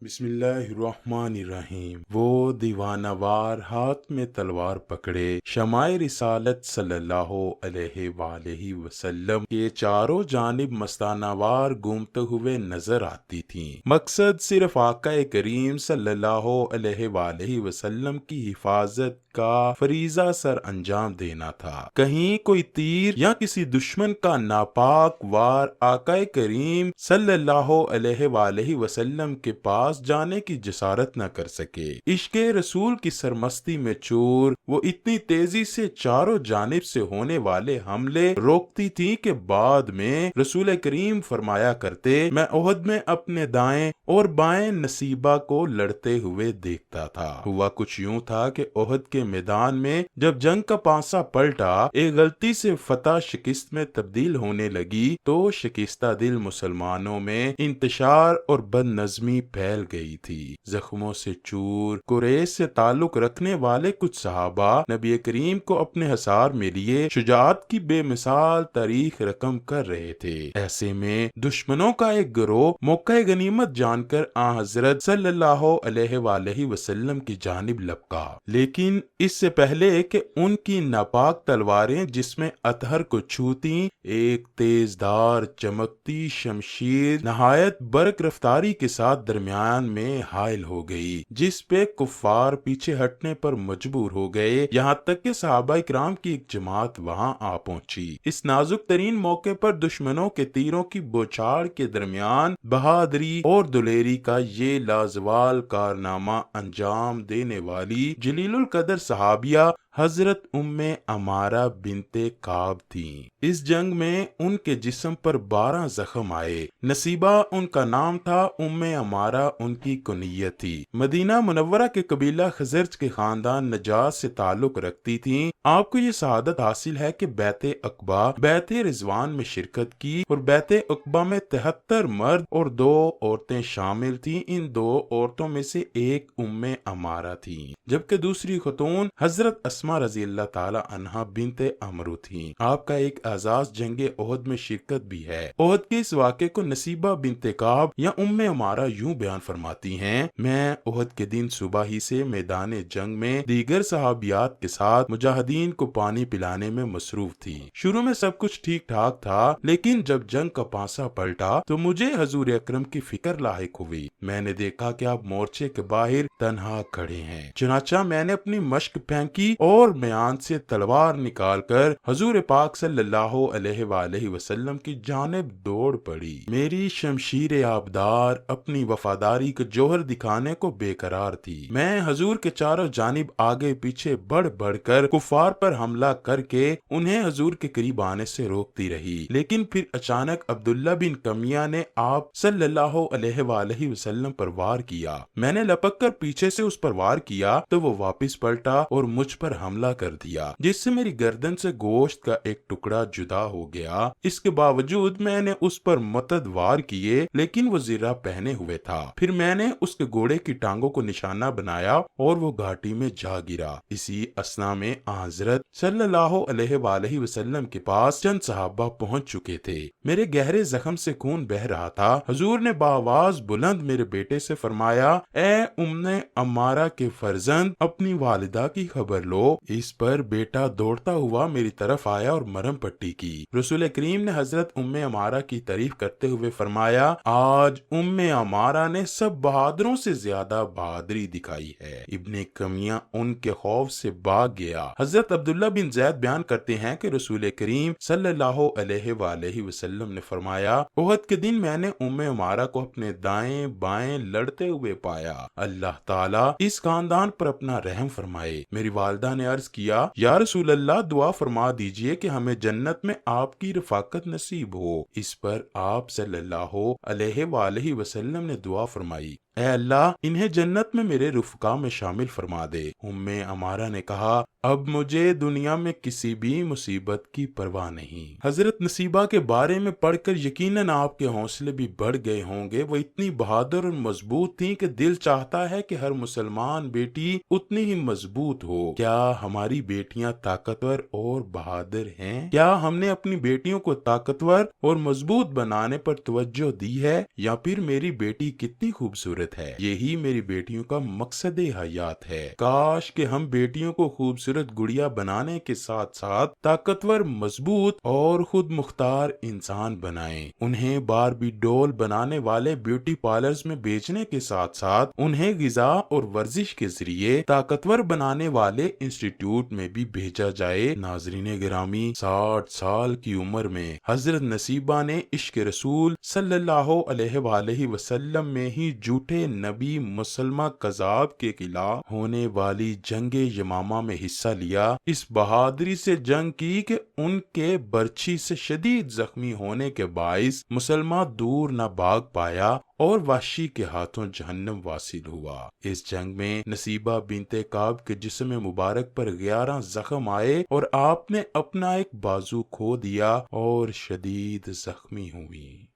بسم اللہ الرحمن الرحیم۔ وہ دیوانوار ہاتھ میں تلوار پکڑے شمع رسالت صلی اللہ علیہ وآلہ وسلم کے چاروں جانب مستانہ وار گھومتے ہوئے نظر آتی تھیں۔ مقصد صرف آقا کریم صلی اللہ علیہ وآلہ وسلم کی حفاظت کا فریضہ سر انجام دینا تھا۔ کہیں کوئی تیر یا کسی دشمن کا ناپاک وار آقا کریم صلی اللہ علیہ وآلہ وسلم کے پاس جانے کی جسارت نہ کر سکے۔ عشق رسول کی سرمستی میں چور وہ اتنی تیزی سے چاروں جانب سے ہونے والے حملے روکتی تھی کہ بعد میں رسول کریم فرمایا کرتے، میں احد میں اپنے دائیں اور بائیں نصیبہ کو لڑتے ہوئے دیکھتا تھا۔ ہوا کچھ یوں تھا کہ احد کے میدان میں جب جنگ کا پانسا پلٹا، ایک غلطی سے فتح شکست میں تبدیل ہونے لگی تو شکستہ دل مسلمانوں میں انتشار اور بد نظمی پھیل گئی تھی۔ زخموں سے چور قریش سے تعلق رکھنے والے کچھ صحابہ نبی کریم کو اپنے حصار میں لیے شجاعت کی بے مثال تاریخ رقم کر رہے تھے۔ ایسے میں دشمنوں کا ایک گروہ موقع غنیمت جان کر آن حضرت صلی اللہ علیہ وآلہ وسلم کی جانب لپکا، لیکن اس سے پہلے کہ ان کی ناپاک تلواریں جس میں اطہر کو چھوتیں، ایک تیز دار چمکتی شمشیر نہایت برق رفتاری کے ساتھ درمیان میں حائل ہو گئی، جس پہ کفار پیچھے ہٹنے پر مجبور ہو گئے، یہاں تک کہ صحابہ کرام کی ایک جماعت وہاں آ پہنچی۔ اس نازک ترین موقع پر دشمنوں کے تیروں کی بوچھاڑ کے درمیان بہادری اور دلیری کا یہ لازوال کارنامہ انجام دینے والی جلیل القدر صحابیہ حضرت ام عمارہ بنت کعب تھیں۔ اس جنگ میں ان کے جسم پر 12 زخم آئے۔ نصیبہ ان کا نام تھا، ام عمارہ ان کی کنیت تھی۔ مدینہ منورہ کے قبیلہ خزرج کے خاندان نجار سے تعلق رکھتی تھیں۔ آپ کو یہ سعادت حاصل ہے کہ بیعت عقبہ بیعت رضوان میں شرکت کی، اور بیعت عقبہ میں 73 مرد اور 2 عورتیں شامل تھیں۔ ان 2 عورتوں میں سے ایک ام عمارہ تھیں، جبکہ دوسری خاتون حضرت اسماء رضی اللہ تعالی عنہا بنت عمرو تھیں۔ آپ کا ایک اعزاز جنگ احد میں شرکت بھی ہے۔ احد کے اس واقعے کو نصیبہ بنت کعب یا ام عمارہ یوں بیان فرماتی ہیں، میں احد کے دن صبح ہی سے میدان جنگ میں دیگر صحابیات کے ساتھ مجاہدین کو پانی پلانے میں مصروف تھی۔ شروع میں سب کچھ ٹھیک ٹھاک تھا، لیکن جب جنگ کا پانسا پلٹا تو مجھے حضور اکرم کی فکر لاحق ہوئی۔ میں نے دیکھا کہ آپ مورچے کے باہر تنہا کھڑے ہیں۔ چنانچہ میں نے اپنی مشق پھینکی اور میان سے تلوار نکال کر حضور پاک صلی اللہ علیہ وآلہ وسلم کی جانب دوڑ پڑی۔ میری شمشیر آبدار اپنی وفاداری کا جوہر دکھانے کو بے قرار تھی۔ میں حضور کے چاروں جانب آگے پیچھے بڑھ بڑھ کر کفار پر حملہ کر کے انہیں حضور کے قریب آنے سے روکتی رہی، لیکن پھر اچانک عبداللہ بن کمیہ نے آپ صلی اللہ علیہ وآلہ وسلم پر وار کیا۔ میں نے لپک کر پیچھے سے اس پر وار کیا تو وہ واپس پلٹا اور مجھ پر حملہ کر دیا، جس سے میری گردن سے گوشت کا ایک ٹکڑا جدا ہو گیا۔ اس کے باوجود میں نے اس پر متعدد وار کیے، لیکن وہ زرہ پہنے ہوئے تھا۔ پھر میں نے اس کے گھوڑے کی ٹانگوں کو نشانہ بنایا اور وہ گھاٹی میں جا گرا۔ اسی اثنا میں حضرت صلی اللہ علیہ وآلہ وسلم کے پاس چند صحابہ پہنچ چکے تھے۔ میرے گہرے زخم سے خون بہ رہا تھا۔ حضور نے بآواز بلند میرے بیٹے سے فرمایا، اے ام عمارہ کے فرزند، اپنی والدہ کی خبر لو۔ اس پر بیٹا دوڑتا ہوا میری طرف آیا اور مرہم پٹی کی۔ رسول کریم نے حضرت ام عمارہ کی تعریف کرتے ہوئے فرمایا، آج ام عمارہ نے سب بہادروں سے زیادہ بہادری دکھائی ہے۔ ابن کمیہ ان کے خوف سے بھاگ گیا۔ حضرت عبداللہ بن زید بیان کرتے ہیں کہ رسول کریم صلی اللہ علیہ وآلہ وسلم نے فرمایا، احد کے دن میں نے ام عمارہ کو اپنے دائیں بائیں لڑتے ہوئے پایا۔ اللہ تعالیٰ اس خاندان پر اپنا رحم فرمائے۔ میری والدہ نے عرض کیا، یا رسول اللہ، دعا فرما دیجئے کہ ہمیں جنت میں آپ کی رفاقت نصیب ہو۔ اس پر آپ صلی اللہ علیہ وآلہ وسلم نے دعا فرمائی، اے اللہ، انہیں جنت میں میرے رفقا میں شامل فرما دے۔ ام عمارہ نے کہا، اب مجھے دنیا میں کسی بھی مصیبت کی پرواہ نہیں۔ حضرت نصیبہ کے بارے میں پڑھ کر یقیناً آپ کے حوصلے بھی بڑھ گئے ہوں گے۔ وہ اتنی بہادر اور مضبوط تھیں کہ دل چاہتا ہے کہ ہر مسلمان بیٹی اتنی ہی مضبوط ہو۔ کیا ہماری بیٹیاں طاقتور اور بہادر ہیں؟ کیا ہم نے اپنی بیٹیوں کو طاقتور اور مضبوط بنانے پر توجہ دی ہے؟ یا پھر میری بیٹی کتنی خوبصورت خوبصورت ہے، یہی میری بیٹیوں کا مقصد حیات ہے۔ کاش کہ ہم بیٹیوں کو خوبصورت گڑیا بنانے کے ساتھ ساتھ طاقتور، مضبوط اور خود مختار انسان بنائیں۔ انہیں باربی ڈول بنانے والے بیوٹی پارلرز میں بیچنے کے ساتھ ساتھ انہیں غذا اور ورزش کے ذریعے طاقتور بنانے والے انسٹیٹیوٹ میں بھی بھیجا جائے۔ ناظرین گرامی، 60 سال کی عمر میں حضرت نصیبہ نے عشق رسول صلی اللہ علیہ وآلہ وسلم میں ہی جھوٹے نبی مسلمہ کذاب کے خلاف ہونے والی جنگ یمامہ میں حصہ لیا۔ اس بہادری سے جنگ کی کہ ان کے برچھی سے شدید زخمی ہونے کے باعث مسلمہ دور نہ بھاگ پایا اور وحشی کے ہاتھوں جہنم واصل ہوا۔ اس جنگ میں نصیبہ بنت کعب کے جسم مبارک پر 11 زخم آئے اور آپ نے اپنا ایک بازو کھو دیا اور شدید زخمی ہوئی۔